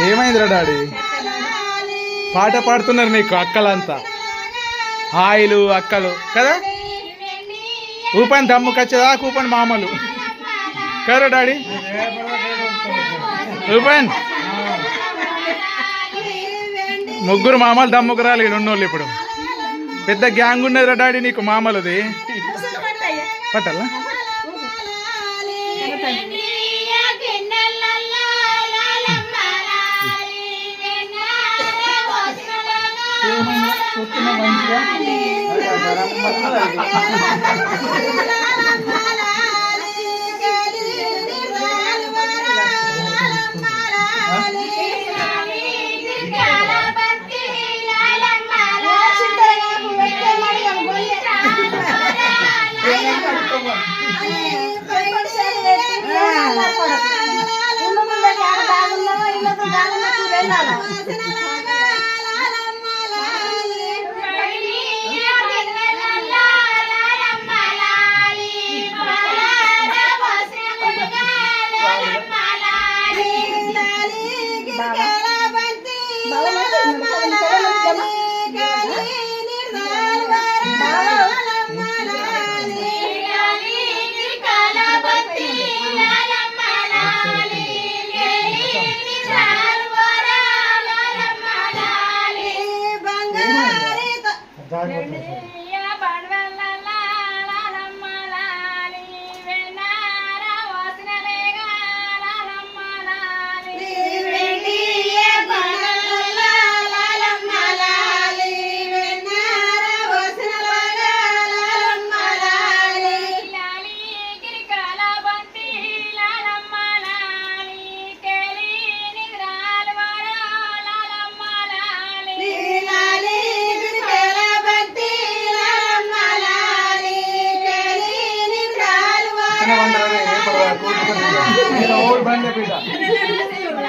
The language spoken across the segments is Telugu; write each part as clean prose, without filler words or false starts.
ఏమైందిరా డాడీ? పాట పాడుతున్నారు నీకు అక్కలంతా, హాయిలు అక్కలు కదా. ఊపని దమ్ముకొచ్చేదా కూపని మామలు కదా డాడీ? ఊపన్ ముగ్గురు మామలు దమ్ముకు రాలి ఉన్నోళ్ళు. ఇప్పుడు పెద్ద గ్యాంగ్ ఉన్నదిరా డాడీ నీకు మామలది. పట్టాలా?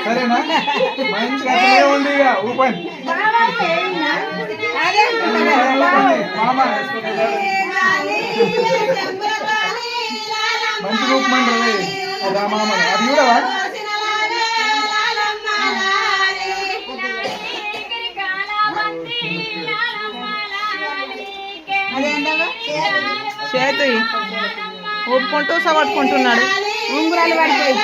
సరేనా? మంచిగా ఉంది. ఊపండి మంచిగా ఊపమండి మామ. అది కూడా చేతి ఊపుకుంటూ సవట్టుకుంటున్నాడు. ఉంగురాలు పడిపోయి